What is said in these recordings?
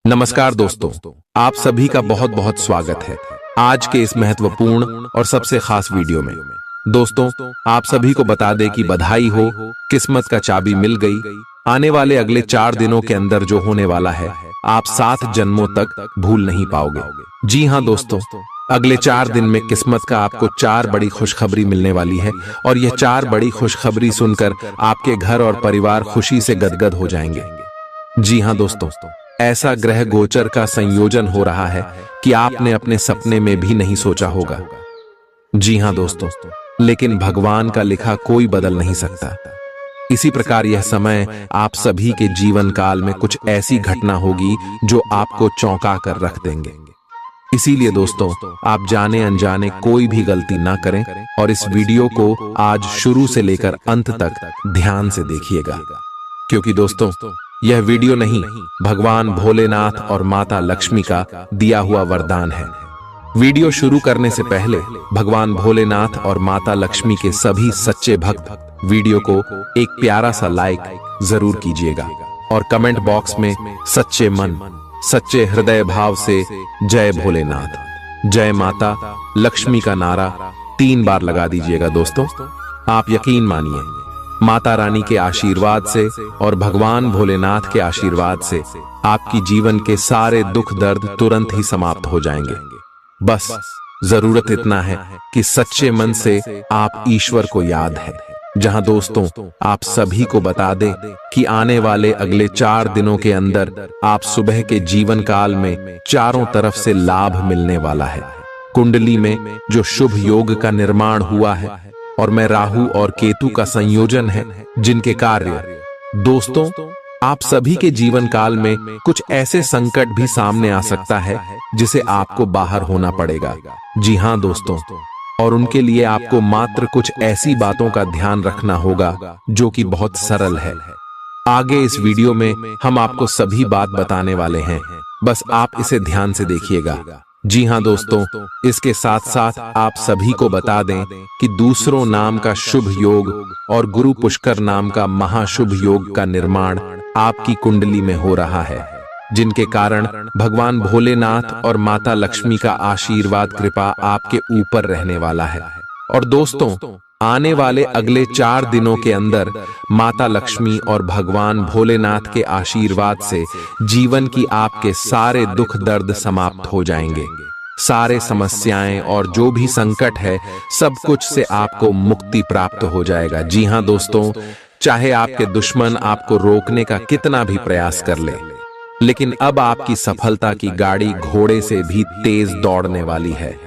नमस्कार दोस्तों, आप सभी का बहुत बहुत स्वागत है आज के इस महत्वपूर्ण और सबसे खास वीडियो में। दोस्तों, आप सभी को बता दें कि बधाई हो, किस्मत का चाबी मिल गई। आने वाले अगले 4 दिनों के अंदर जो होने वाला है, आप 7 जन्मों तक भूल नहीं पाओगे। जी हाँ दोस्तों, अगले 4 दिन में किस्मत का आपको 4 बड़ी खुशखबरी मिलने वाली है और यह 4 बड़ी खुशखबरी सुनकर आपके घर और परिवार खुशी से गदगद हो जाएंगे। जी हाँ दोस्तों, ऐसा ग्रह गोचर का संयोजन हो रहा है कि आपने अपने सपने में भी नहीं सोचा होगा। जी हाँ दोस्तों, लेकिन भगवान का लिखा कोई बदल नहीं सकता। इसी प्रकार यह समय आप सभी के जीवन काल में कुछ ऐसी घटना होगी जो आपको चौंका कर रख देंगे। इसीलिए दोस्तों, आप जाने अनजाने कोई भी गलती ना करें और इस वीडियो को आज शुरू से लेकर अंत तक ध्यान से देखिएगा, क्योंकि दोस्तों यह वीडियो नहीं, भगवान भोलेनाथ और माता लक्ष्मी का दिया हुआ वरदान है। वीडियो शुरू करने से पहले भगवान भोलेनाथ और माता लक्ष्मी के सभी सच्चे भक्त वीडियो को एक प्यारा सा लाइक जरूर कीजिएगा और कमेंट बॉक्स में सच्चे मन, सच्चे हृदय भाव से जय भोलेनाथ, जय माता लक्ष्मी का नारा 3 बार लगा दीजिएगा। दोस्तों, आप यकीन मानिए, माता रानी के आशीर्वाद से और भगवान भोलेनाथ के आशीर्वाद से आपकी जीवन के सारे दुख दर्द तुरंत ही समाप्त हो जाएंगे। बस जरूरत इतना है कि सच्चे मन से आप ईश्वर को याद है। जहां दोस्तों, आप सभी को बता दें कि आने वाले अगले 4 दिनों के अंदर आप सुबह के जीवन काल में चारों तरफ से लाभ मिलने वाला है। कुंडली में जो शुभ योग का निर्माण हुआ है और मैं राहु और केतु का संयोजन है, जिनके कार्य दोस्तों आप सभी के जीवन काल में कुछ ऐसे संकट भी सामने आ सकता है जिसे आपको बाहर होना पड़ेगा। जी हाँ दोस्तों, और उनके लिए आपको मात्र कुछ ऐसी बातों का ध्यान रखना होगा जो कि बहुत सरल है। आगे इस वीडियो में हम आपको सभी बात बताने वाले हैं, बस आप इसे ध्यान से देखिएगा। जी हाँ दोस्तों, इसके साथ साथ आप सभी को बता दें कि दूसरों नाम का शुभ योग और गुरु पुष्कर नाम का महाशुभ योग का निर्माण आपकी कुंडली में हो रहा है, जिनके कारण भगवान भोलेनाथ और माता लक्ष्मी का आशीर्वाद कृपा आपके ऊपर रहने वाला है। और दोस्तों, आने वाले अगले 4 दिनों के अंदर माता लक्ष्मी और भगवान भोलेनाथ के आशीर्वाद से जीवन की आपके सारे दुख दर्द समाप्त हो जाएंगे। सारे समस्याएं और जो भी संकट है, सब कुछ से आपको मुक्ति प्राप्त हो जाएगा। जी हाँ दोस्तों, चाहे आपके दुश्मन आपको रोकने का कितना भी प्रयास कर ले, लेकिन अब आपकी सफलता की गाड़ी घोड़े से भी तेज दौड़ने वाली है।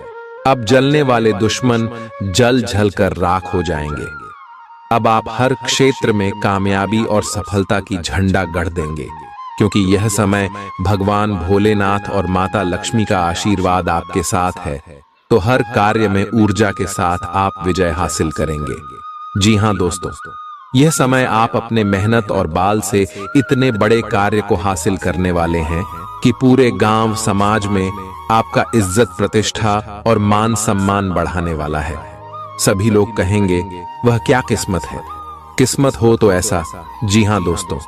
अब जलने वाले दुश्मन जल जल कर राख हो जाएंगे। अब आप हर क्षेत्र में कामयाबी और सफलता की झंडा गढ़ देंगे, क्योंकि यह समय भगवान भोलेनाथ और माता लक्ष्मी का आशीर्वाद आपके साथ है, तो हर कार्य में ऊर्जा के साथ आप विजय हासिल करेंगे। जी हाँ दोस्तों, यह समय आप अपने मेहनत और बाल से इतने बड़े कार्य को हासिल करने वाले हैं कि पूरे गांव समाज में आपका इज्जत प्रतिष्ठा और मान सम्मान बढ़ाने वाला है। सभी लोग कहेंगे, वह क्या किस्मत है, किस्मत हो तो ऐसा। जी हाँ दोस्तों,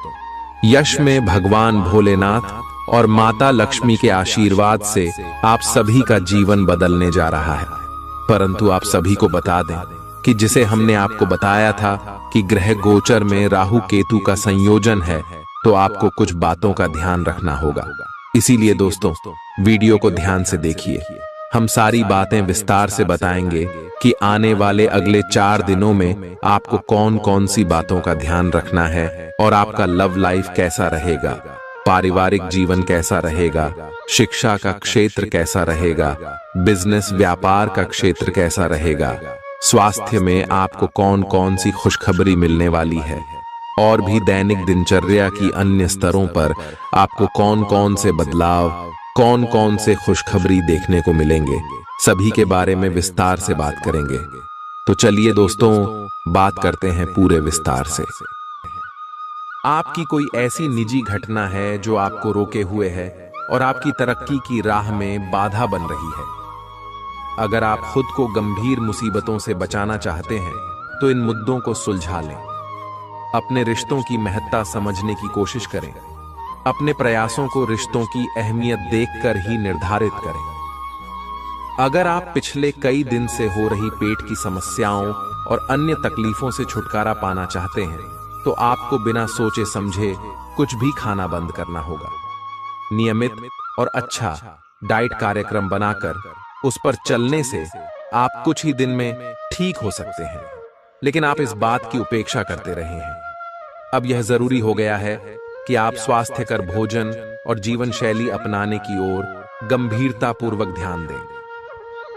यश में भगवान भोलेनाथ और माता लक्ष्मी के आशीर्वाद से आप सभी का जीवन बदलने जा रहा है। परंतु आप सभी को बता दें कि जिसे हमने आपको बताया था कि ग्रह गोचर में राहु केतु का संयोजन है, तो आपको कुछ बातों का ध्यान रखना होगा। इसीलिए दोस्तों, वीडियो को ध्यान से देखिए। हम सारी बातें विस्तार से बताएंगे कि आने वाले अगले 4 दिनों में आपको कौन कौन सी बातों का ध्यान रखना है और आपका लव लाइफ कैसा रहेगा, पारिवारिक जीवन कैसा रहेगा, शिक्षा का क्षेत्र कैसा रहेगा, बिजनेस व्यापार का क्षेत्र कैसा रहेगा, स्वास्थ्य में आपको कौन कौन सी खुशखबरी मिलने वाली है, और भी दैनिक दिनचर्या की अन्य स्तरों पर आपको कौन कौन से बदलाव, कौन कौन से खुशखबरी देखने को मिलेंगे, सभी के बारे में विस्तार से बात करेंगे। तो चलिए दोस्तों, बात करते हैं पूरे विस्तार से। आपकी कोई ऐसी निजी घटना है जो आपको रोके हुए है और आपकी तरक्की की राह में बाधा बन रही है। अगर आप खुद को गंभीर मुसीबतों से बचाना चाहते हैं, तो इन मुद्दों को सुलझा लें। अपने रिश्तों की महत्ता समझने की कोशिश करें। अपने प्रयासों को रिश्तों की अहमियत देखकर ही निर्धारित करें। अगर आप पिछले कई दिन से हो रही पेट की समस्याओं और अन्य तकलीफों से छुटकारा पाना चाहते हैं, तो आपको बिना सोचे समझे कुछ भी खाना बंद करना होगा। नियमित और अच्छा डाइट कार्यक्रम बनाकर उस पर चलने से आप कुछ ही दिन में ठीक हो सकते हैं, लेकिन आप इस बात की उपेक्षा करते रहे हैं। अब यह जरूरी हो गया है कि आप स्वास्थ्यकर भोजन और जीवन शैली अपनाने की ओर गंभीरतापूर्वक ध्यान दें।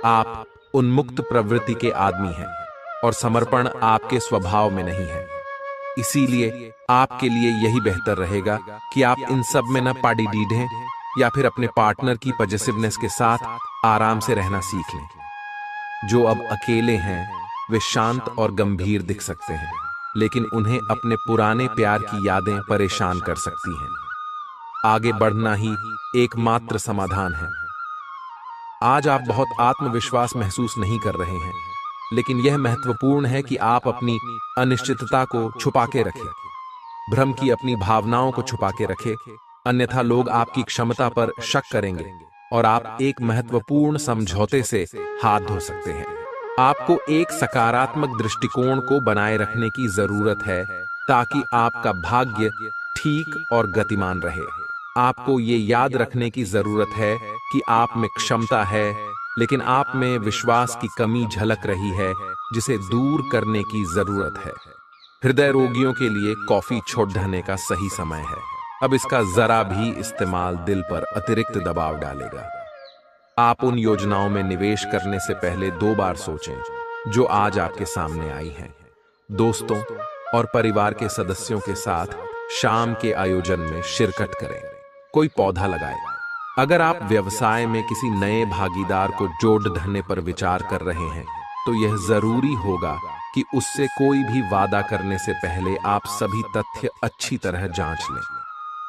आप उन्मुक्त प्रवृत्ति के आदमी हैं और समर्पण आपके स्वभाव में नहीं है। इसीलिए आपके लिए यही बेहतर रहेगा कि आप इन सब में न पाड़ी डीढ़ें या फिर अपने पार्टनर की पॉजिटिवनेस के साथ आराम से रहना सीख लें। जो अब अकेले हैं वे शांत और गंभीर दिख सकते हैं, लेकिन उन्हें अपने पुराने प्यार की यादें परेशान कर सकती हैं। आगे बढ़ना ही एकमात्र समाधान है। आज आप बहुत आत्मविश्वास महसूस नहीं कर रहे हैं, लेकिन यह महत्वपूर्ण है कि आप अपनी अनिश्चितता को छुपा के रखें, भ्रम की अपनी भावनाओं को छुपा के रखें, अन्यथा लोग आपकी क्षमता पर शक करेंगे और आप एक महत्वपूर्ण समझौते से हाथ धो सकते हैं। आपको एक सकारात्मक दृष्टिकोण को बनाए रखने की जरूरत है ताकि आपका भाग्य ठीक और गतिमान रहे। आपको ये याद रखने की जरूरत है कि आप में क्षमता है, लेकिन आप में विश्वास की कमी झलक रही है, जिसे दूर करने की जरूरत है। हृदय रोगियों के लिए कॉफी छोड़ देने का सही समय है। अब इसका जरा भी इस्तेमाल दिल पर अतिरिक्त दबाव डालेगा। आप उन योजनाओं में निवेश करने से पहले 2 बार सोचें जो आज आपके सामने आई हैं। दोस्तों और परिवार के सदस्यों के साथ शाम के आयोजन में शिरकत करें। कोई पौधा लगाएं। अगर आप व्यवसाय में किसी नए भागीदार को जोड़ धरने पर विचार कर रहे हैं, तो यह जरूरी होगा कि उससे कोई भी वादा करने से पहले आप सभी तथ्य अच्छी तरह जांच लें।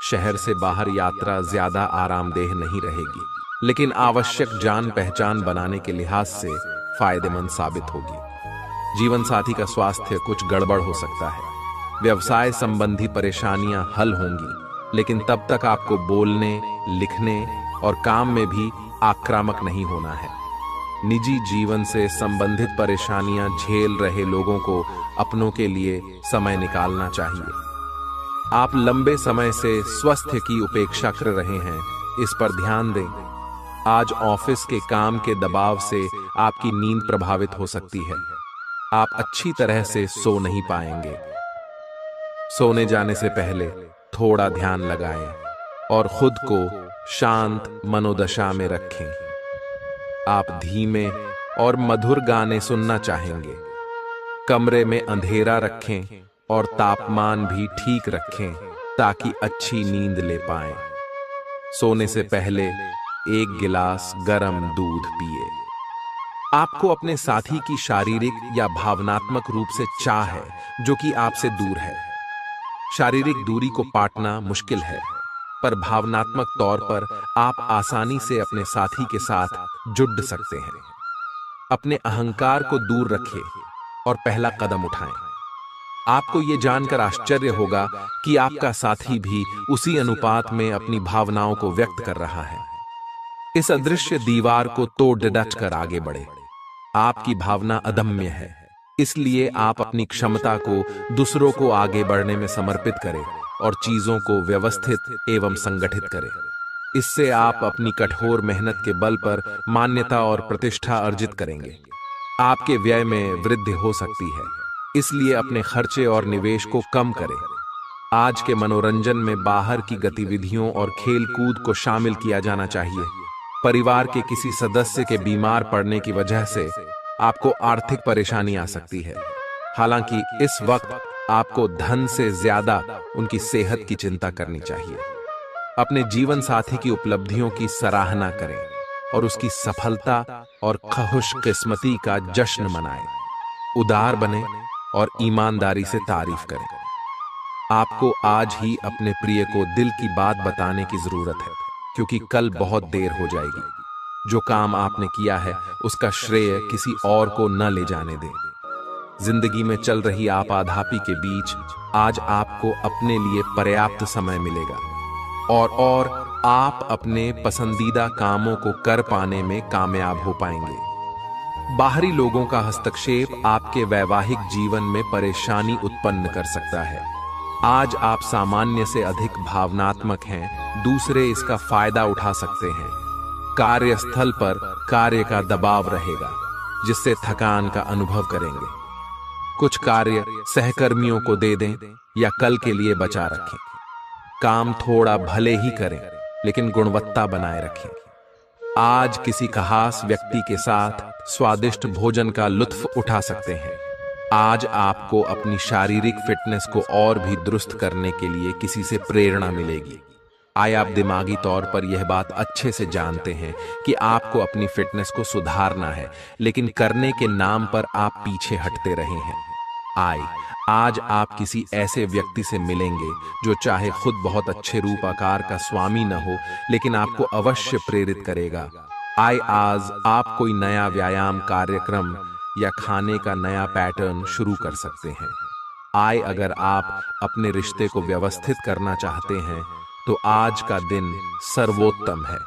शहर से बाहर यात्रा ज्यादा आरामदेह नहीं रहेगी, लेकिन आवश्यक जान पहचान बनाने के लिहाज से फायदेमंद साबित होगी। जीवन साथी का स्वास्थ्य कुछ गड़बड़ हो सकता है। व्यवसाय संबंधी परेशानियां हल होंगी, लेकिन तब तक आपको बोलने, लिखने और काम में भी आक्रामक नहीं होना है। निजी जीवन से संबंधित परेशानियां झेल रहे लोगों को अपनों के लिए समय निकालना चाहिए। आप लंबे समय से स्वास्थ्य की उपेक्षा कर रहे हैं, इस पर ध्यान दें। आज ऑफिस के काम के दबाव से आपकी नींद प्रभावित हो सकती है। आप अच्छी तरह से सो नहीं पाएंगे। सोने जाने से पहले थोड़ा ध्यान लगाएं और खुद को शांत मनोदशा में रखें। आप धीमे और मधुर गाने सुनना चाहेंगे। कमरे में अंधेरा रखें और तापमान भी ठीक रखें ताकि अच्छी नींद ले पाएं। सोने से पहले 1 गिलास गर्म दूध पिए। आपको अपने साथी की शारीरिक या भावनात्मक रूप से चाह है जो कि आपसे दूर है। शारीरिक दूरी को पाटना मुश्किल है, पर भावनात्मक तौर पर आप आसानी से अपने साथी के साथ जुड़ सकते हैं। अपने अहंकार को दूर रखें और पहला कदम उठाएं। आपको यह जानकर आश्चर्य होगा कि आपका साथी भी उसी अनुपात में अपनी भावनाओं को व्यक्त कर रहा है। इस अदृश्य दीवार को तोड़ डट कर आगे बढ़े। आपकी भावना अदम्य है, इसलिए आप अपनी क्षमता को दूसरों को आगे बढ़ने में समर्पित करें और चीजों को व्यवस्थित एवं संगठित करें। इससे आप अपनी कठोर मेहनत के बल पर मान्यता और प्रतिष्ठा अर्जित करेंगे। आपके व्यय में वृद्धि हो सकती है, इसलिए अपने खर्चे और निवेश को कम करें। आज के मनोरंजन में बाहर की गतिविधियों और खेल कूद को शामिल किया जाना चाहिए। परिवार के किसी सदस्य के बीमार पड़ने की वजह से आपको आर्थिक परेशानी आ सकती है। हालांकि इस वक्त आपको धन से ज्यादा उनकी सेहत की चिंता करनी चाहिए। अपने जीवन साथी की उपलब्धियों की सराहना करें और उसकी सफलता और खुशकिस्मती का जश्न मनाएं। उदार बने और ईमानदारी से तारीफ करें। आपको आज ही अपने प्रिय को दिल की बात बताने की जरूरत है, क्योंकि कल बहुत देर हो जाएगी। जो काम आपने किया है उसका श्रेय किसी और को न ले जाने दें। जिंदगी में चल रही आपाधापी के बीच आज आपको अपने लिए पर्याप्त समय मिलेगा। और आप अपने पसंदीदा कामों को कर पाने में कामयाब हो पाएंगे। बाहरी लोगों का हस्तक्षेप आपके वैवाहिक जीवन में परेशानी उत्पन्न कर सकता है। आज आप सामान्य से अधिक भावनात्मक हैं, दूसरे इसका फायदा उठा सकते हैं। कार्यस्थल पर कार्य का दबाव रहेगा, जिससे थकान का अनुभव करेंगे। कुछ कार्य सहकर्मियों को दे दें या कल के लिए बचा रखें। काम थोड़ा भले ही करें, लेकिन गुणवत्ता बनाए रखें। आज किसी खास व्यक्ति के साथ स्वादिष्ट भोजन का लुत्फ उठा सकते हैं। आज आपको अपनी शारीरिक फिटनेस को और भी दुरुस्त करने के लिए किसी से प्रेरणा मिलेगी। आप दिमागी तौर पर यह बात अच्छे से जानते हैं कि आपको अपनी फिटनेस को सुधारना है, लेकिन करने के नाम पर आप पीछे हटते रहे हैं। आज आप किसी ऐसे व्यक्ति से मिलेंगे जो चाहे खुद बहुत अच्छे रूप आकार का स्वामी न हो, लेकिन आपको अवश्य प्रेरित करेगा। आज आप कोई नया व्यायाम कार्यक्रम या खाने का नया पैटर्न शुरू कर सकते हैं। अगर आप अपने रिश्ते को व्यवस्थित करना चाहते हैं तो आज का दिन सर्वोत्तम है।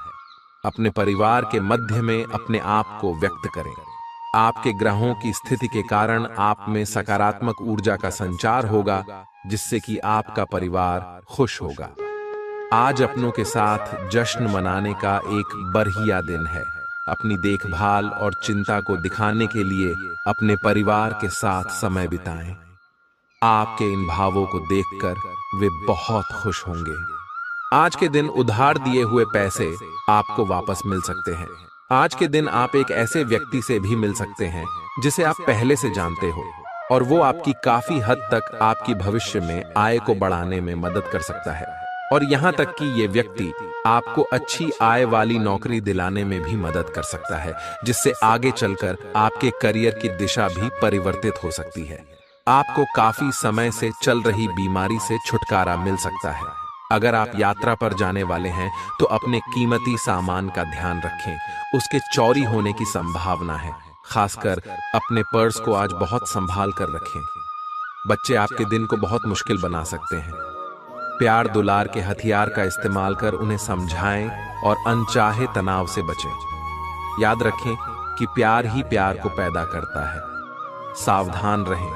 अपने परिवार के मध्य में अपने आप को व्यक्त करें। आपके ग्रहों की स्थिति के कारण आप में सकारात्मक ऊर्जा का संचार होगा, जिससे कि आपका परिवार खुश होगा। आज अपनों के साथ जश्न मनाने का एक बढ़िया दिन है। अपनी देखभाल और चिंता को दिखाने के लिए अपने परिवार के साथ समय बिताएं। आपके इन भावों को देखकर वे बहुत खुश होंगे। आज के दिन उधार दिए हुए पैसे आपको वापस मिल सकते हैं। आज के दिन आप एक ऐसे व्यक्ति से भी मिल सकते हैं जिसे आप पहले से जानते हो, और वो आपकी काफी हद तक आपकी भविष्य में आय को बढ़ाने में मदद कर सकता है। और यहाँ तक कि ये व्यक्ति आपको अच्छी आय वाली नौकरी दिलाने में भी मदद कर सकता है, जिससे आगे चलकर आपके करियर की दिशा भी परिवर्तित हो सकती है। आपको काफी समय से चल रही बीमारी से छुटकारा मिल सकता है। अगर आप यात्रा पर जाने वाले हैं तो अपने कीमती सामान का ध्यान रखें, उसके चोरी होने की संभावना है। खासकर अपने पर्स को आज बहुत संभाल कर रखें। बच्चे आपके दिन को बहुत मुश्किल बना सकते हैं। प्यार दुलार के हथियार का इस्तेमाल कर उन्हें समझाएं और अनचाहे तनाव से बचें। याद रखें कि प्यार ही प्यार को पैदा करता है। सावधान रहें,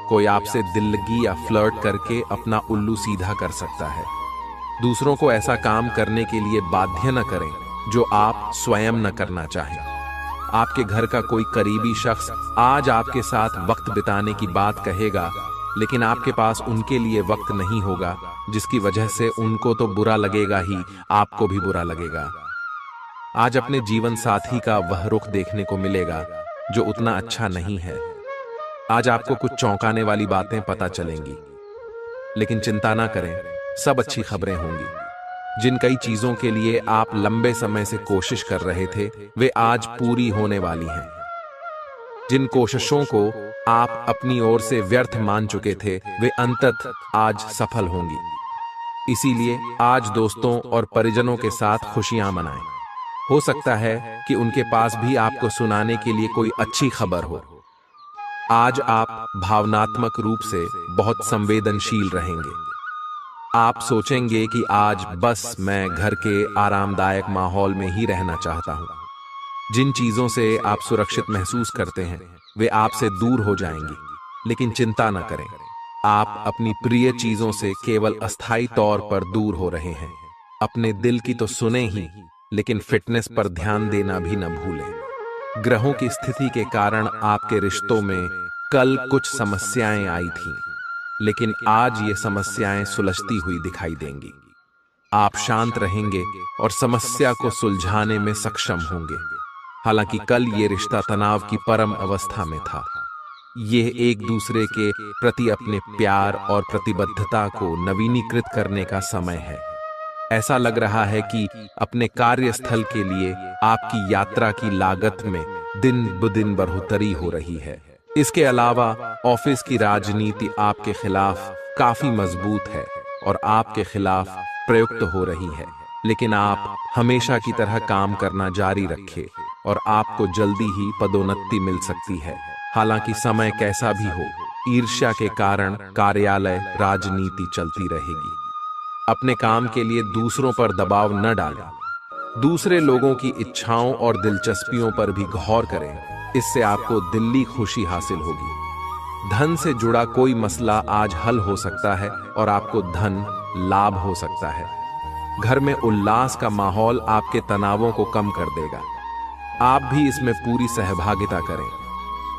कोई आपसे दिल लगी या फ्लर्ट करके अपना उल्लू सीधा कर सकता है। दूसरों को ऐसा काम करने के लिए बाध्य न करें जो आप स्वयं न करना चाहें। आपके घर का कोई करीबी शख्स आज आपके साथ वक्त बिताने की बात कहेगा, लेकिन आपके पास उनके लिए वक्त नहीं होगा, जिसकी वजह से उनको तो बुरा लगेगा ही, आपको भी बुरा लगेगा। आज अपने जीवन साथी का वह रुख देखने को मिलेगा जो उतना अच्छा नहीं है। आज आपको कुछ चौंकाने वाली बातें पता चलेंगी, लेकिन चिंता ना करें, सब अच्छी खबरें होंगी। जिन कई चीजों के लिए आप लंबे समय से कोशिश कर रहे थे, वे आज पूरी होने वाली हैं। जिन कोशिशों को आप अपनी ओर से व्यर्थ मान चुके थे, वे अंततः आज सफल होंगी। इसीलिए आज दोस्तों और परिजनों के साथ खुशियां मनाएं। हो सकता है कि उनके पास भी आपको सुनाने के लिए कोई अच्छी खबर हो। आज आप भावनात्मक रूप से बहुत संवेदनशील रहेंगे। आप सोचेंगे कि आज बस मैं घर के आरामदायक माहौल में ही रहना चाहता हूं। जिन चीजों से आप सुरक्षित महसूस करते हैं, वे आपसे दूर हो जाएंगी, लेकिन चिंता न करें, आप अपनी प्रिय चीजों से केवल अस्थायी तौर पर दूर हो रहे हैं। अपने दिल की तो सुने ही, लेकिन फिटनेस पर ध्यान देना भी न भूलें। ग्रहों की स्थिति के कारण आपके रिश्तों में कल कुछ समस्याएं आई थीं, लेकिन आज ये समस्याएं सुलझती हुई दिखाई देंगी। आप शांत रहेंगे और समस्या को सुलझाने में सक्षम होंगे। हालांकि कल ये रिश्ता तनाव की परम अवस्था में था। यह एक दूसरे के प्रति अपने प्यार और प्रतिबद्धता को नवीनीकृत करने का समय है। ऐसा लग रहा है कि अपने कार्यस्थल के लिए आपकी यात्रा की लागत में दिन ब दिन बढ़ोतरी हो रही है। इसके अलावा ऑफिस की राजनीति आपके खिलाफ काफी मजबूत है और आपके खिलाफ प्रयुक्त हो रही है, लेकिन आप हमेशा की तरह काम करना जारी रखें और आपको जल्दी ही पदोन्नति मिल सकती है। हालांकि समय कैसा भी हो, ईर्ष्या के कारण कार्यालय राजनीति चलती रहेगी। अपने काम के लिए दूसरों पर दबाव न डालें। दूसरे लोगों की इच्छाओं और दिलचस्पियों पर भी गौर करें, इससे आपको दिल्ली खुशी हासिल होगी। धन से जुड़ा कोई मसला आज हल हो सकता है और आपको धन लाभ हो सकता है। घर में उल्लास का माहौल आपके तनावों को कम कर देगा। आप भी इसमें पूरी सहभागिता करें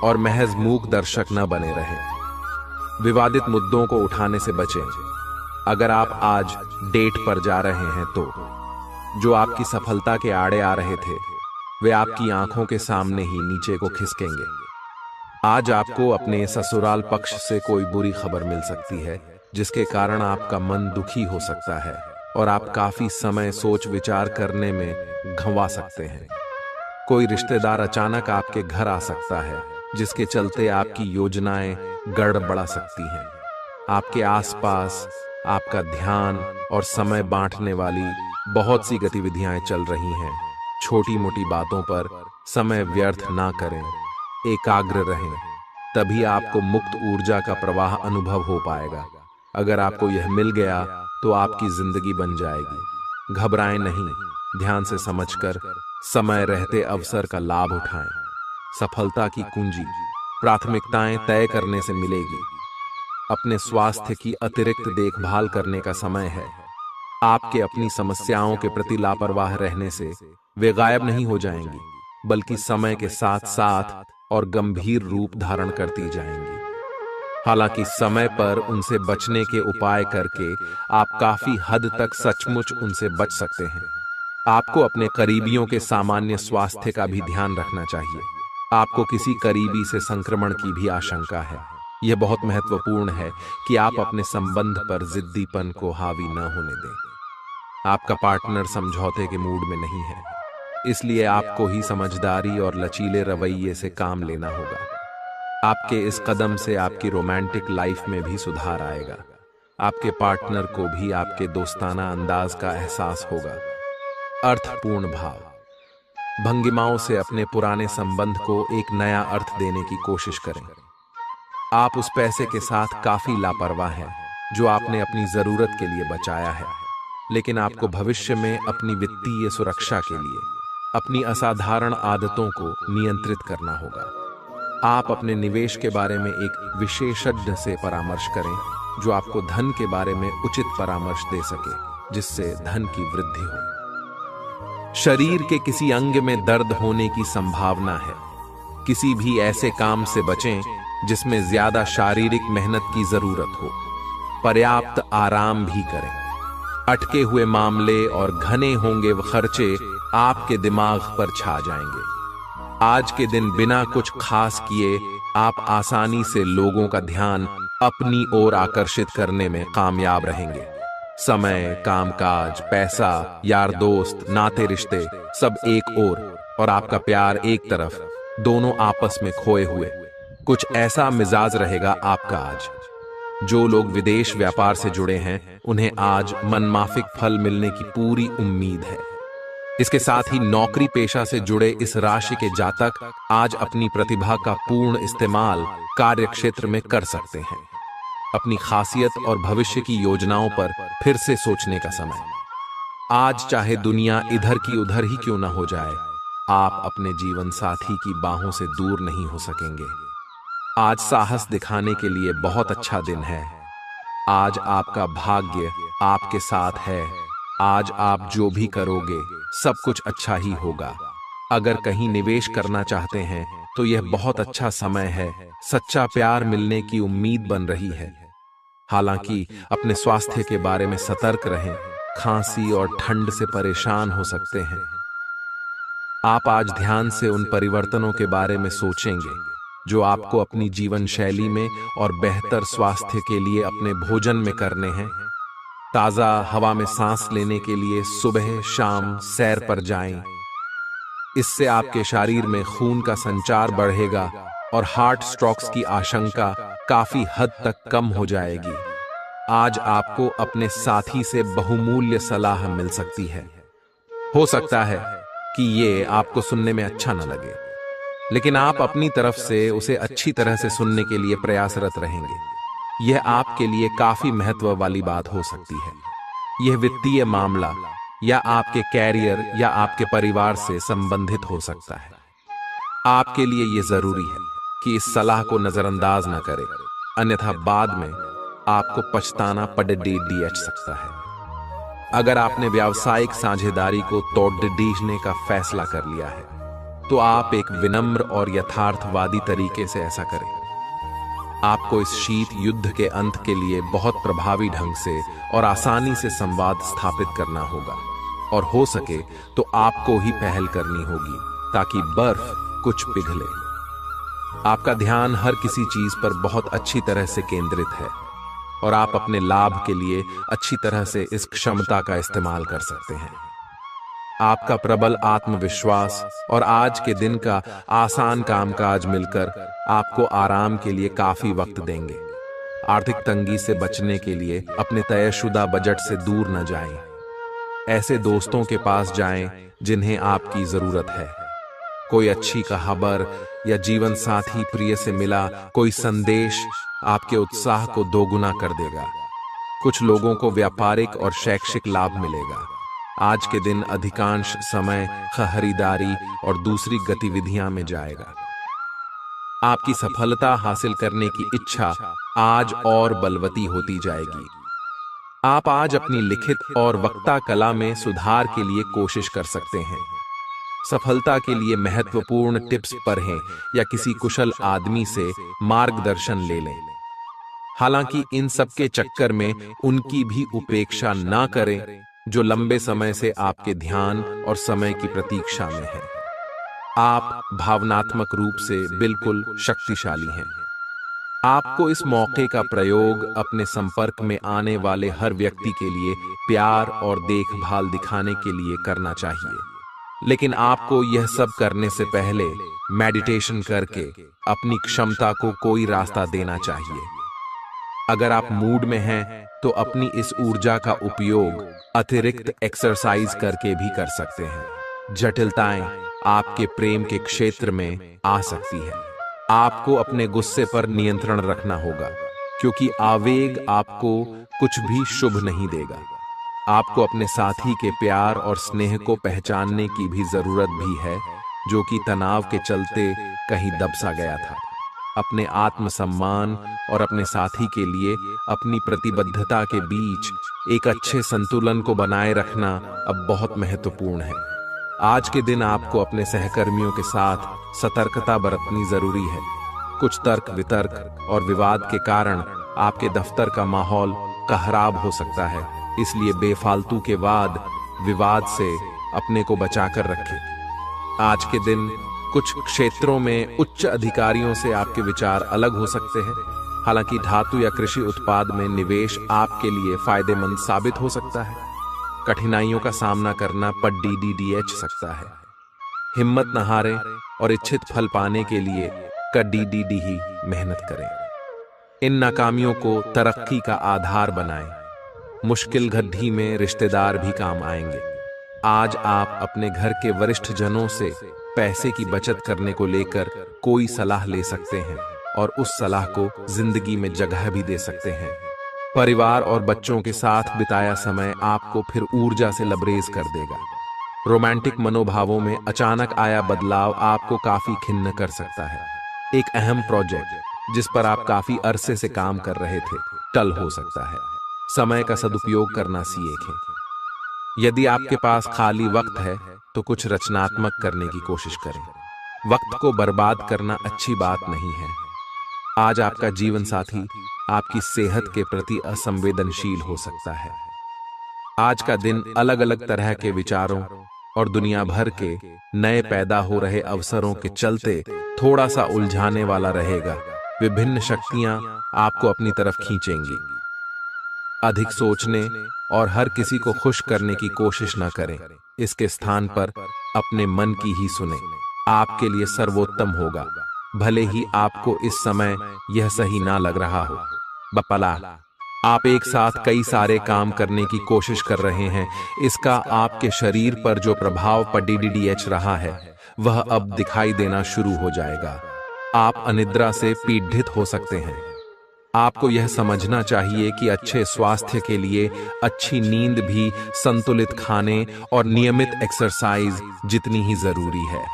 और महज मूक दर्शक न बने रहें। विवादित मुद्दों को उठाने से बचें। अगर आप आज डेट पर जा रहे हैं तो जो आपकी सफलता के आड़े आ रहे थे वे आपकी आंखों के सामने ही नीचे को खिसकेंगे। आज आपको अपने ससुराल पक्ष से कोई बुरी खबर मिल सकती है जिसके कारण आपका मन दुखी हो सकता है और आप काफी समय सोच विचार करने में घंवा सकते हैं। कोई रिश्तेदार अचानक आपके घर आ सकता है जिसके चलते आपकी योजनाएं गड़बड़ा सकती हैं। आपके आसपास आपका ध्यान और समय बांटने वाली बहुत सी गतिविधियां चल रही हैं। छोटी मोटी बातों पर समय व्यर्थ ना करें, एकाग्र रहें, तभी आपको मुक्त ऊर्जा का प्रवाह अनुभव हो पाएगा। अगर आपको यह मिल गया तो आपकी जिंदगी बन जाएगी। घबराएं नहीं, ध्यान से समझकर समय रहते अवसर का लाभ उठाएं। सफलता की कुंजी प्राथमिकताएं तय करने से मिलेगी। अपने स्वास्थ्य की अतिरिक्त देखभाल करने का समय है। आपके अपनी समस्याओं के प्रति लापरवाह रहने से वे गायब नहीं हो जाएंगी, बल्कि समय के साथ साथ और गंभीर रूप धारण करती जाएंगी। हालांकि समय पर उनसे बचने के उपाय करके आप काफी हद तक सचमुच उनसे बच सकते हैं। आपको अपने करीबियों के सामान्य स्वास्थ्य का भी ध्यान रखना चाहिए। आपको किसी करीबी से संक्रमण की भी आशंका है। यह बहुत महत्वपूर्ण है कि आप अपने संबंध पर जिद्दीपन को हावी न होने दें। आपका पार्टनर समझौते के मूड में नहीं है, इसलिए आपको ही समझदारी और लचीले रवैये से काम लेना होगा। आपके इस कदम से आपकी रोमांटिक लाइफ में भी सुधार आएगा। आपके पार्टनर को भी आपके दोस्ताना अंदाज का एहसास होगा। अर्थपूर्ण भाव भंगिमाओं से अपने पुराने संबंध को एक नया अर्थ देने की कोशिश करें। आप उस पैसे के साथ काफी लापरवाह हैं जो आपने अपनी जरूरत के लिए बचाया है, लेकिन आपको भविष्य में अपनी वित्तीय सुरक्षा के लिए अपनी असाधारण आदतों को नियंत्रित करना होगा। आप अपने निवेश के बारे में एक विशेषज्ञ से परामर्श करें जो आपको धन के बारे में उचित परामर्श दे सके, जिससे धन की वृद्धि हो। शरीर के किसी अंग में दर्द होने की संभावना है। किसी भी ऐसे काम से बचें जिसमें ज्यादा शारीरिक मेहनत की जरूरत हो। पर्याप्त आराम भी करें। अटके हुए मामले और घने होंगे वह खर्चे आपके दिमाग पर छा जाएंगे। आज के दिन बिना कुछ खास किए आप आसानी से लोगों का ध्यान अपनी ओर आकर्षित करने में कामयाब रहेंगे। समय, कामकाज, पैसा, यार दोस्त, नाते रिश्ते सब एक ओर और आपका प्यार एक तरफ, दोनों आपस में खोए हुए। कुछ ऐसा मिजाज रहेगा आपका आज। जो लोग विदेश व्यापार से जुड़े हैं उन्हें आज मनमाफिक फल मिलने की पूरी उम्मीद है। इसके साथ ही नौकरी पेशा से जुड़े इस राशि के जातक आज अपनी प्रतिभा का पूर्ण इस्तेमाल कार्य क्षेत्र में कर सकते हैं। अपनी खासियत और भविष्य की योजनाओं पर फिर से सोचने का समय। आज चाहे दुनिया इधर की उधर ही क्यों ना हो जाए, आप अपने जीवन साथी की बाहों से दूर नहीं हो सकेंगे। आज साहस दिखाने के लिए बहुत अच्छा दिन है। आज आपका भाग्य आपके साथ है। आज आप जो भी करोगे सब कुछ अच्छा ही होगा। अगर कहीं निवेश करना चाहते हैं तो यह बहुत अच्छा समय है। सच्चा प्यार मिलने की उम्मीद बन रही है। हालांकि अपने स्वास्थ्य के बारे में सतर्क रहें। खांसी और ठंड से परेशान हो सकते हैं। आप आज ध्यान से उन परिवर्तनों के बारे में सोचेंगे जो आपको अपनी जीवन शैली में और बेहतर स्वास्थ्य के लिए अपने भोजन में करने हैं। ताजा हवा में सांस लेने के लिए सुबह शाम सैर पर जाएं। इससे आपके शरीर में खून का संचार बढ़ेगा और हार्ट स्ट्रोक्स की आशंका काफी हद तक कम हो जाएगी। आज आपको अपने साथी से बहुमूल्य सलाह मिल सकती है। हो सकता है कि ये आपको सुनने में अच्छा न लगे, लेकिन आप अपनी तरफ से उसे अच्छी तरह से सुनने के लिए प्रयासरत रहेंगे। यह आपके लिए काफी महत्व वाली बात हो सकती है। यह वित्तीय मामला या आपके कैरियर या आपके परिवार से संबंधित हो सकता है। आपके लिए यह जरूरी है कि इस सलाह को नजरअंदाज न करें, अन्यथा बाद में आपको पछताना पड़ सकता है। अगर आपने व्यावसायिक साझेदारी को तोड़ने का फैसला कर लिया है तो आप एक विनम्र और यथार्थवादी तरीके से ऐसा करें। आपको इस शीत युद्ध के अंत के लिए बहुत प्रभावी ढंग से और आसानी से संवाद स्थापित करना होगा, और हो सके तो आपको ही पहल करनी होगी ताकि बर्फ कुछ पिघले। आपका ध्यान हर किसी चीज पर बहुत अच्छी तरह से केंद्रित है और आप अपने लाभ के लिए अच्छी तरह से इस क्षमता का इस्तेमाल कर सकते हैं। आपका प्रबल आत्मविश्वास और आज के दिन का आसान कामकाज मिलकर आपको आराम के लिए काफी वक्त देंगे। आर्थिक तंगी से बचने के लिए अपने तयशुदा बजट से दूर न जाएं। ऐसे दोस्तों के पास जाएं जिन्हें आपकी जरूरत है। कोई अच्छी खबर या जीवन साथी प्रिय से मिला कोई संदेश आपके उत्साह को दोगुना कर देगा। कुछ लोगों को व्यापारिक और शैक्षिक लाभ मिलेगा। आज के दिन अधिकांश समय खरीदारी और दूसरी गतिविधियां में जाएगा। आपकी सफलता हासिल करने की इच्छा आज और बलवती होती जाएगी। आप आज अपनी लिखित और वक्ता कला में सुधार के लिए कोशिश कर सकते हैं। सफलता के लिए महत्वपूर्ण टिप्स पढ़ें या किसी कुशल आदमी से मार्गदर्शन ले लें। हालांकि इन सब के चक्कर में उनकी भी उपेक्षा ना करें जो लंबे समय से आपके ध्यान और समय की प्रतीक्षा में है। आप भावनात्मक रूप से बिल्कुल शक्तिशाली हैं। आपको इस मौके का प्रयोग अपने संपर्क में आने वाले हर व्यक्ति के लिए प्यार और देखभाल दिखाने के लिए करना चाहिए, लेकिन आपको यह सब करने से पहले मेडिटेशन करके अपनी क्षमता को कोई रास्ता देना चाहिए। अगर आप मूड में हैं तो अपनी इस ऊर्जा का उपयोग अतिरिक्त एक्सरसाइज करके भी कर सकते हैं। जटिलताएं आपके प्रेम के क्षेत्र में आ सकती है। आपको अपने गुस्से पर नियंत्रण रखना होगा, क्योंकि आवेग आपको कुछ भी शुभ नहीं देगा। आपको अपने साथी के प्यार और स्नेह को पहचानने की भी जरूरत भी है, जो कि तनाव के चलते कहीं दबसा गया था। अपने आत्मसम्मान और अपने साथी के लिए अपनी प्रतिबद्धता के बीच एक अच्छे संतुलन को बनाए रखना अब बहुत महत्वपूर्ण है। आज के दिन आपको अपने सहकर्मियों के साथ सतर्कता बरतनी जरूरी है। कुछ तर्क वितर्क और विवाद के कारण आपके दफ्तर का माहौल खराब हो सकता है, इसलिए बेफालतू के वाद विवाद से अपने को बचाकर रखें। आज के दिन कुछ क्षेत्रों में उच्च अधिकारियों से आपके विचार अलग हो सकते हैं। हालांकि धातु या कृषि उत्पाद में निवेश आपके लिए फायदेमंद साबित हो सकता है। कठिनाइयों का सामना करना पड़ सकता है। हिम्मत न हारें और इच्छित फल पाने के लिए कड़ी ही मेहनत करें। इन नाकामियों को तरक्की का आधार बनाएं। मुश्किल घड़ी में रिश्तेदार भी काम आएंगे। आज आप अपने घर के वरिष्ठ जनों से पैसे की बचत करने को लेकर कोई सलाह ले सकते हैं और उस सलाह को जिंदगी में जगह भी दे सकते हैं। परिवार और बच्चों के साथ बिताया समय आपको फिर ऊर्जा से लबरेज कर देगा। रोमांटिक मनोभावों में अचानक आया बदलाव आपको काफी खिन्न कर सकता है। एक अहम प्रोजेक्ट जिस पर आप काफी अरसे से काम कर रहे थे टल हो सकता है। समय का सदुपयोग करना सीखें। यदि आपके पास खाली वक्त है तो कुछ रचनात्मक करने की कोशिश करें। वक्त को बर्बाद करना अच्छी बात नहीं है। आज आपका जीवन साथी आपकी सेहत के प्रति असंवेदनशील हो सकता है। आज का दिन अलग अलग तरह के विचारों और दुनिया भर के नए पैदा हो रहे अवसरों के चलते थोड़ा सा उलझाने वाला रहेगा। विभिन्न शक्तियां आपको अपनी तरफ खींचेंगी। अधिक सोचने और हर किसी को खुश करने की कोशिश न करें। इसके स्थान पर अपने मन की ही सुने। आपके लिए सर्वोत्तम होगा, भले ही आपको इस समय यह सही ना लग रहा हो। बपला, आप एक साथ कई सारे काम करने की कोशिश कर रहे हैं। इसका आपके शरीर पर जो प्रभाव पड़ रहा है वह अब दिखाई देना शुरू हो जाएगा। आप अनिद्रा से पीड़ित हो सकते हैं। आपको यह समझना चाहिए कि अच्छे स्वास्थ्य के लिए अच्छी नींद भी संतुलित खाने और नियमित एक्सरसाइज जितनी ही जरूरी है।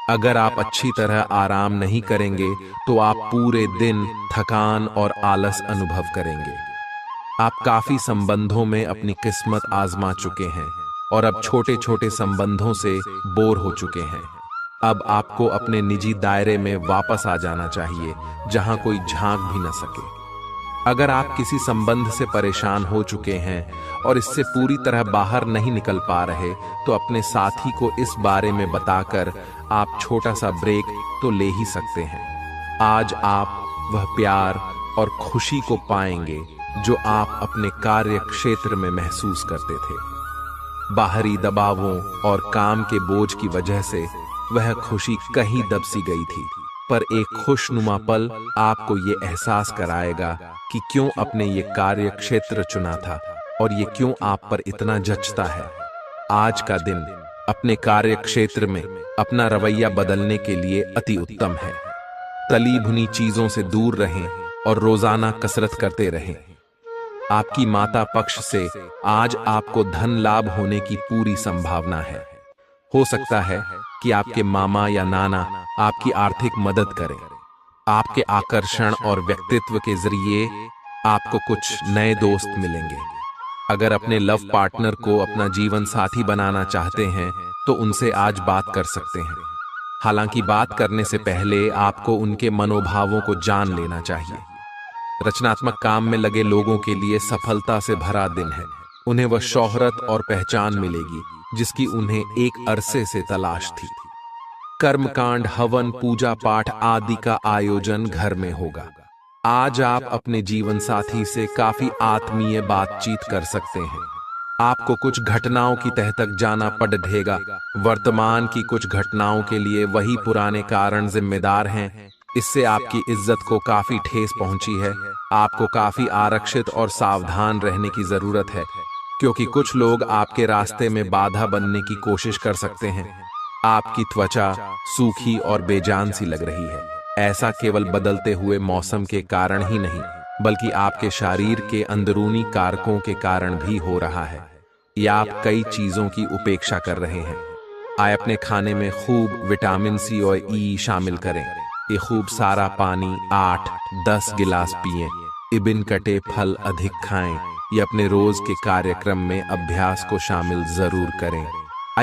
अगर आप अच्छी तरह आराम नहीं करेंगे तो आप पूरे दिन थकान और आलस अनुभव करेंगे। आप काफी संबंधों में अपनी किस्मत आजमा चुके हैं और अब छोटे छोटे संबंधों से बोर हो चुके हैं। अब आपको अपने निजी दायरे में वापस आ जाना चाहिए जहां कोई झांक भी न सके। अगर आप किसी संबंध से परेशान हो चुके हैं और इससे पूरी तरह बाहर नहीं निकल पा रहे तो अपने साथी को इस बारे में बताकर आप छोटा सा ब्रेक तो ले ही सकते हैं। आज आप वह प्यार और खुशी को पाएंगे जो आप अपने कार्य क्षेत्र में महसूस करते थे। बाहरी दबावों और काम के बोझ की वजह से वह खुशी कहीं दब सी गई थी, पर एक खुशनुमा पल आपको ये एहसास कराएगा कि क्यों अपने ये कार्य क्षेत्र चुना था और ये क्यों आप पर इतना जचता है। आज का दिन अपने कार्य क्षेत्र में अपना रवैया बदलने के लिए अति उत्तम है। तली भुनी चीजों से दूर रहें और रोजाना कसरत करते रहें। आपकी माता पक्ष से आज आपको धन लाभ होने की पूरी संभावना है। हो सकता है कि आपके मामा या नाना आपकी आर्थिक मदद करें। आपके आकर्षण और व्यक्तित्व के जरिए आपको कुछ नए दोस्त मिलेंगे। अगर अपने लव पार्टनर को अपना जीवन साथी बनाना चाहते हैं तो उनसे आज बात कर सकते हैं। हालांकि बात करने से पहले आपको उनके मनोभावों को जान लेना चाहिए। रचनात्मक काम में लगे लोगों के लिए सफलता से भरा दिन है। उन्हें वह शोहरत और पहचान मिलेगी जिसकी उन्हें एक अरसे से तलाश थी। कर्मकांड, हवन, पूजा पाठ आदि का आयोजन घर में होगा। आज आप अपने जीवन साथी से काफी आत्मीय बातचीत कर सकते हैं। आपको कुछ घटनाओं की तह तक जाना पड़ेगा। वर्तमान की कुछ घटनाओं के लिए वही पुराने कारण जिम्मेदार हैं। इससे आपकी इज्जत को काफी ठेस पहुंची है। आपको काफी आरक्षित और सावधान रहने की जरूरत है, क्योंकि कुछ लोग आपके रास्ते में बाधा बनने की कोशिश कर सकते हैं। आपकी त्वचा सूखी और बेजान सी लग रही है। ऐसा केवल बदलते हुए मौसम के कारण ही नहीं, बल्कि आपके शरीर के अंदरूनी कारकों के कारण भी हो रहा है, या आप कई चीजों की उपेक्षा कर रहे हैं। आए अपने खाने में खूब विटामिन सी और ई शामिल करें। ये खूब सारा पानी 8-10 गिलास पिएं। इबिन कटे फल अधिक खाएं। ये अपने रोज के कार्यक्रम में अभ्यास को शामिल जरूर करें।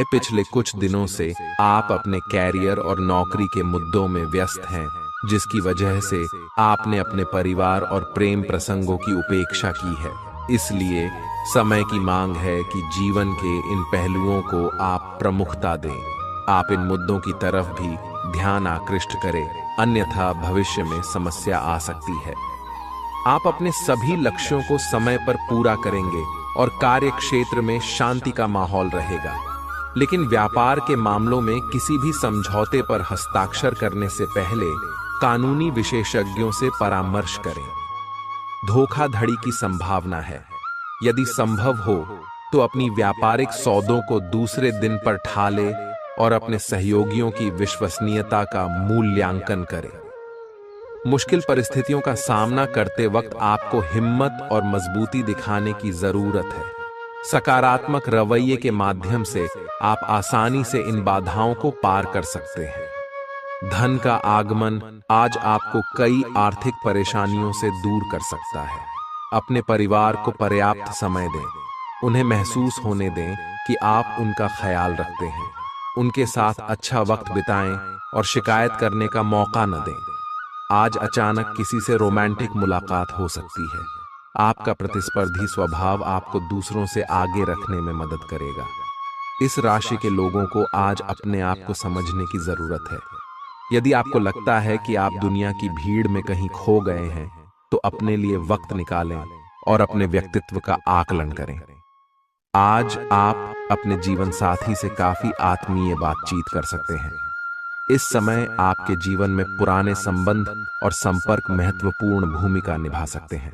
पिछले कुछ दिनों से आप अपने कैरियर और नौकरी के मुद्दों में व्यस्त हैं, जिसकी वजह से आपने अपने परिवार और प्रेम प्रसंगों की उपेक्षा की है। इसलिए समय की मांग है कि जीवन के इन पहलुओं को आप प्रमुखता दें। आप इन मुद्दों की तरफ भी ध्यान आकृष्ट करें, अन्यथा भविष्य में समस्या आ सकती है। आप अपने सभी लक्ष्यों को समय पर पूरा करेंगे और कार्य क्षेत्र में शांति का माहौल रहेगा। लेकिन व्यापार के मामलों में किसी भी समझौते पर हस्ताक्षर करने से पहले कानूनी विशेषज्ञों से परामर्श करें। धोखाधड़ी की संभावना है। यदि संभव हो तो अपनी व्यापारिक सौदों को दूसरे दिन पर ठाले और अपने सहयोगियों की विश्वसनीयता का मूल्यांकन करें। मुश्किल परिस्थितियों का सामना करते वक्त आपको हिम्मत और मजबूती दिखाने की जरूरत है। सकारात्मक रवैये के माध्यम से आप आसानी से इन बाधाओं को पार कर सकते हैं। धन का आगमन आज आपको कई आर्थिक परेशानियों से दूर कर सकता है। अपने परिवार को पर्याप्त समय दें। उन्हें महसूस होने दें कि आप उनका ख्याल रखते हैं। उनके साथ अच्छा वक्त बिताएं और शिकायत करने का मौका न दें। आज अचानक किसी से रोमांटिक मुलाकात हो सकती है। आपका प्रतिस्पर्धी स्वभाव आपको दूसरों से आगे रखने में मदद करेगा। इस राशि के लोगों को आज अपने आप को समझने की जरूरत है। यदि आपको लगता है कि आप दुनिया की भीड़ में कहीं खो गए हैं, तो अपने लिए वक्त निकालें और अपने व्यक्तित्व का आकलन करें। आज आप अपने जीवन साथी से काफी आत्मीय बातचीत कर सकते हैं। इस समय आपके जीवन में पुराने संबंध और संपर्क महत्वपूर्ण भूमिका निभा सकते हैं।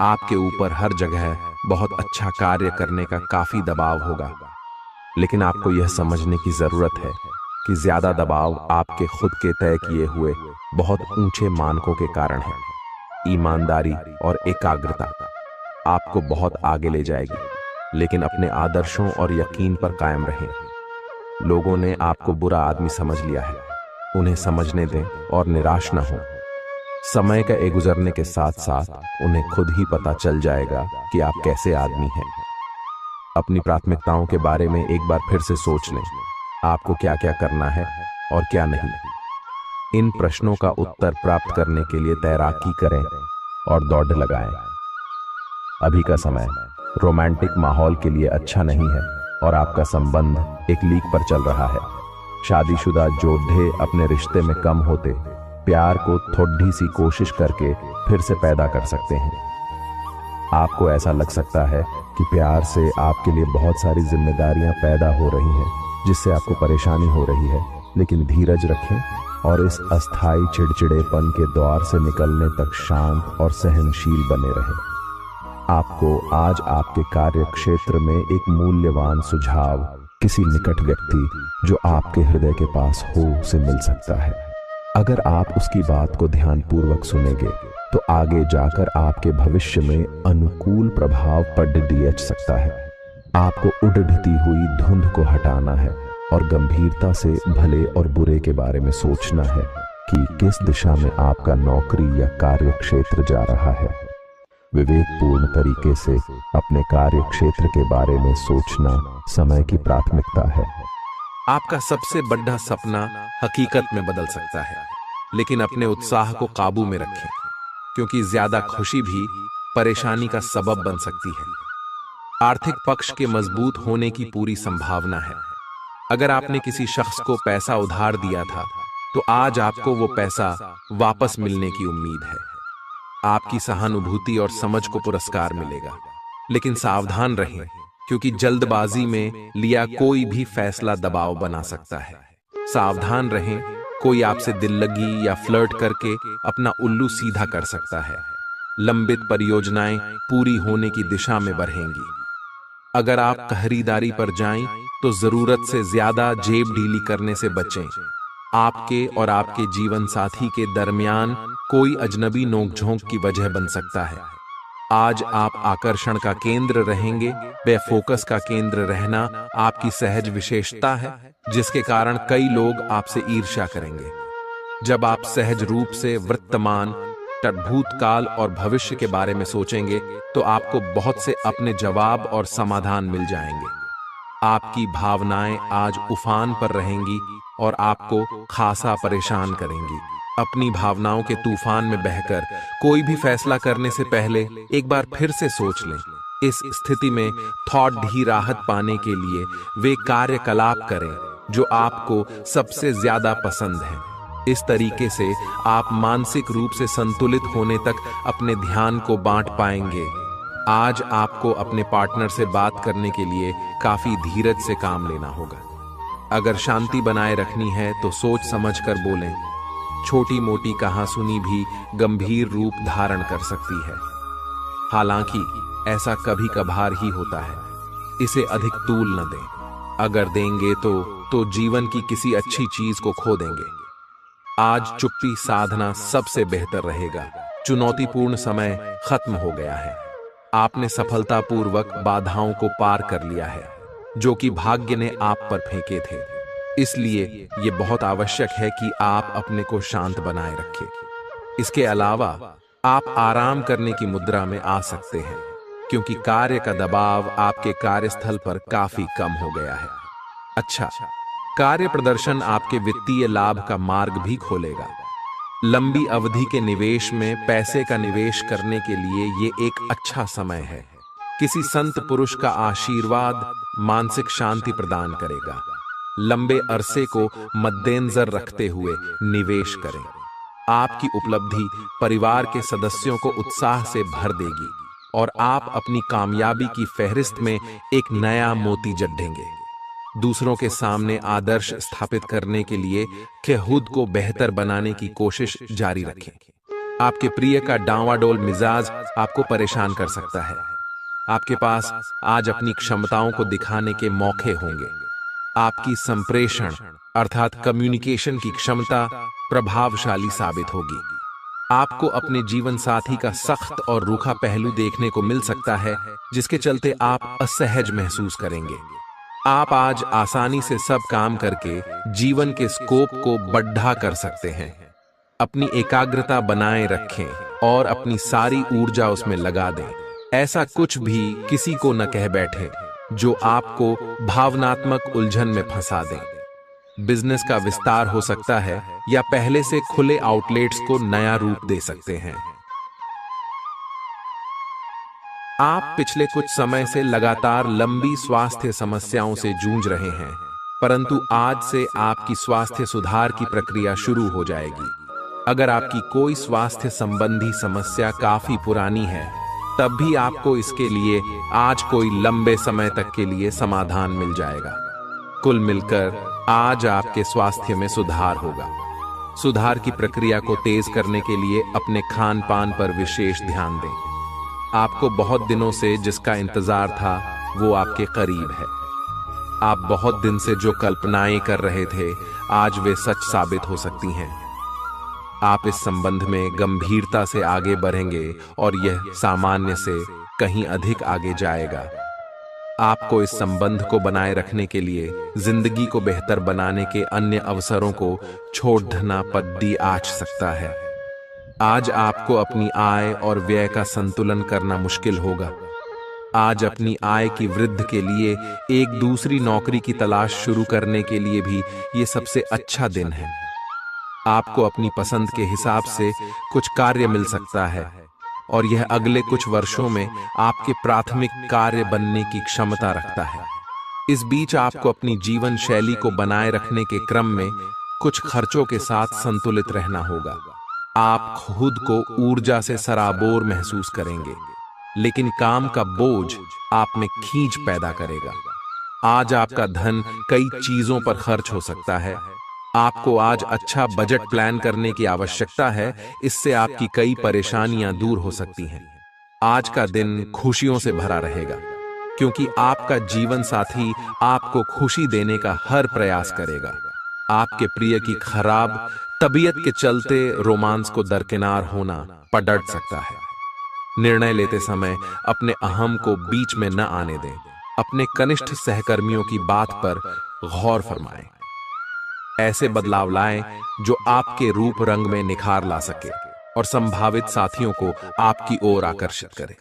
आपके ऊपर हर जगह बहुत अच्छा कार्य करने का काफी दबाव होगा, लेकिन आपको यह समझने की जरूरत है कि ज्यादा दबाव आपके खुद के तय किए हुए बहुत ऊंचे मानकों के कारण है। ईमानदारी और एकाग्रता आपको बहुत आगे ले जाएगी। लेकिन अपने आदर्शों और यकीन पर कायम रहें। लोगों ने आपको बुरा आदमी समझ लिया है, उन्हें समझने दें और निराश न हो। समय का गुजरने के साथ साथ उन्हें खुद ही पता चल जाएगा कि आप कैसे आदमी हैं। अपनी प्राथमिकताओं के बारे में एक बार फिर से सोच लें, आपको क्या क्या करना है और क्या नहीं। इन प्रश्नों का उत्तर प्राप्त करने के लिए तैराकी करें और दौड़ लगाएं। अभी का समय रोमांटिक माहौल के लिए अच्छा नहीं है और आपका संबंध एक लीक पर चल रहा है। शादीशुदा जोधे अपने रिश्ते में कम होते प्यार को थोड़ी सी कोशिश करके फिर से पैदा कर सकते हैं। आपको ऐसा लग सकता है कि प्यार से आपके लिए बहुत सारी जिम्मेदारियां पैदा हो रही हैं, जिससे आपको परेशानी हो रही है। लेकिन धीरज रखें और इस अस्थाई चिड़चिड़ेपन के दौर से निकलने तक शांत और सहनशील बने रहें। आपको आज आपके कार्य क्षेत्र में एक मूल्यवान सुझाव किसी निकट व्यक्ति जो आपके हृदय के पास हो से मिल सकता है। अगर आप उसकी बात को ध्यानपूर्वक सुनेंगे तो आगे जाकर आपके भविष्य में अनुकूल प्रभाव पड़ सकता है। आपको उड़ती हुई धुंध को हटाना है और गंभीरता से भले और बुरे के बारे में सोचना है कि किस दिशा में आपका नौकरी या कार्य क्षेत्र जा रहा है। विवेकपूर्ण तरीके से अपने कार्य क्षेत्र के बारे में सोचना समय की प्राथमिकता है। आपका सबसे बड़ा सपना हकीकत में बदल सकता है, लेकिन अपने उत्साह को काबू में रखें, क्योंकि ज्यादा खुशी भी परेशानी का सबब बन सकती है। आर्थिक पक्ष के मजबूत होने की पूरी संभावना है। अगर आपने किसी शख्स को पैसा उधार दिया था तो आज आपको वो पैसा वापस मिलने की उम्मीद है। आपकी सहानुभूति और समझ को पुरस्कार मिलेगा, लेकिन सावधान रहें, क्योंकि जल्दबाजी में लिया कोई भी फैसला दबाव बना सकता है। सावधान रहें, कोई आपसे दिल लगी या फ्लर्ट करके अपना उल्लू सीधा कर सकता है। लंबित परियोजनाएं पूरी होने की दिशा में बढ़ेंगी। अगर आप खरीदारी पर जाएं तो जरूरत से ज्यादा जेब ढीली करने से बचें। आपके और आपके जीवन साथी के दरमियान कोई अजनबी नोकझोंक की वजह बन सकता है। आज आप आकर्षण का केंद्र रहेंगे। बेफोकस का केंद्र रहना आपकी सहज विशेषता है, जिसके कारण कई लोग आपसे ईर्ष्या करेंगे। जब आप सहज रूप से वर्तमान, भूतकाल और भविष्य के बारे में सोचेंगे तो आपको बहुत से अपने जवाब और समाधान मिल जाएंगे। आपकी भावनाएं आज उफान पर रहेंगी और आपको खासा परेशान करेंगी। अपनी भावनाओं के तूफान में बहकर कोई भी फैसला करने से पहले एक बार फिर से सोच लें। इस स्थिति में थोड़ी ही राहत पाने के लिए वे कार्यकलाप करें जो आपको सबसे ज्यादा पसंद है। इस तरीके से आप मानसिक रूप से संतुलित होने तक अपने ध्यान को बांट पाएंगे। आज आपको अपने पार्टनर से बात करने के लिए काफी धीरज से काम लेना होगा। अगर शांति बनाए रखनी है तो सोच समझकर बोलें। छोटी मोटी कहासुनी भी गंभीर रूप धारण कर सकती है। हालांकि ऐसा कभी कभार ही होता है, इसे अधिक तूल न दें। अगर देंगे तो जीवन की किसी अच्छी चीज को खो देंगे। आज चुप्पी साधना सबसे बेहतर रहेगा। चुनौतीपूर्ण समय खत्म हो गया है। आपने सफलतापूर्वक बाधाओं को पार कर लिया है, जो कि भाग्य ने आप पर फेंके थे। इसलिए ये बहुत आवश्यक है कि आप अपने को शांत बनाए रखें। इसके अलावा आप आराम करने की मुद्रा में आ सकते हैं, क्योंकि कार्य का दबाव आपके कार्यस्थल पर काफी कम हो गया है। अच्छा, कार्य प्रदर्शन आपके वित्तीय लाभ का मार्ग भी खोलेगा। लंबी अवधि के निवेश में पैसे का निवेश करने के लिए ये एक अच्छा समय है। किसी संत पुरुष का आशीर्वाद मानसिक शांति प्रदान करेगा। लंबे अरसे को मद्देनजर रखते हुए निवेश करें। आपकी उपलब्धि परिवार के सदस्यों को उत्साह से भर देगी और आप अपनी कामयाबी की फहरिस्त में एक नया मोती जड़ेंगे। दूसरों के सामने आदर्श स्थापित करने के लिए खुद को बेहतर बनाने की कोशिश जारी रखें। आपके प्रिय का डांवाडोल मिजाज आपको परेशान कर सकता है। आपके पास आज अपनी क्षमताओं को दिखाने के मौके होंगे। आपकी संप्रेषण अर्थात कम्युनिकेशन की क्षमता प्रभावशाली साबित होगी। आपको अपने जीवन साथी का सख्त और रूखा पहलू देखने को मिल सकता है, जिसके चलते आप असहज महसूस करेंगे। आप आज आसानी से सब काम करके जीवन के स्कोप को बढ़ा कर सकते हैं। अपनी एकाग्रता बनाए रखें और अपनी सारी ऊर्जा उसमें लगा दें। ऐसा कुछ भी किसी को न कह बैठे जो आपको भावनात्मक उलझन में फंसा दें। बिजनेस का विस्तार हो सकता है या पहले से खुले आउटलेट्स को नया रूप दे सकते हैं। आप पिछले कुछ समय से लगातार लंबी स्वास्थ्य समस्याओं से जूझ रहे हैं, परंतु आज से आपकी स्वास्थ्य सुधार की प्रक्रिया शुरू हो जाएगी। अगर आपकी कोई स्वास्थ्य संबंधी समस्या काफी पुरानी है, तब भी आपको इसके लिए आज कोई लंबे समय तक के लिए समाधान मिल जाएगा। कुल मिलकर आज आपके स्वास्थ्य में सुधार होगा। सुधार की प्रक्रिया को तेज करने के लिए अपने खान पान पर विशेष ध्यान दें। आपको बहुत दिनों से जिसका इंतजार था वो आपके करीब है। आप बहुत दिन से जो कल्पनाएं कर रहे थे, आज वे सच साबित हो सकती हैं। आप इस संबंध में गंभीरता से आगे बढ़ेंगे और यह सामान्य से कहीं अधिक आगे जाएगा। आपको इस संबंध को बनाए रखने के लिए जिंदगी को बेहतर बनाने के अन्य अवसरों को छोड़ना पद्दी आच सकता है। आज आपको अपनी आय और व्यय का संतुलन करना मुश्किल होगा। आज अपनी आय की वृद्धि के लिए एक दूसरी नौकरी की तलाश शुरू करने के लिए भी ये सबसे अच्छा दिन है। आपको अपनी पसंद के हिसाब से कुछ कार्य मिल सकता है और यह अगले कुछ वर्षों में आपके प्राथमिक कार्य बनने की क्षमता रखता है। इस बीच आपको अपनी जीवन शैली को बनाए रखने के क्रम में कुछ खर्चों के साथ संतुलित रहना होगा। आप खुद को ऊर्जा से सराबोर महसूस करेंगे, लेकिन काम का बोझ आप में खींच पैदा करेगा। आज आपका धन कई चीजों पर खर्च हो सकता है। आपको आज अच्छा बजट प्लान करने की आवश्यकता है, इससे आपकी कई परेशानियां दूर हो सकती हैं। आज का दिन खुशियों से भरा रहेगा, क्योंकि आपका जीवन साथी आपको खुशी देने का हर प्रयास करेगा। आपके प्रिय की खराब तबीयत के चलते रोमांस को दरकिनार होना पड़ सकता है। निर्णय लेते समय अपने अहम को बीच में न आने दें। अपने कनिष्ठ सहकर्मियों की बात पर गौर फरमाएं। ऐसे बदलाव लाएं जो आपके रूप रंग में निखार ला सके और संभावित साथियों को आपकी ओर आकर्षित करें।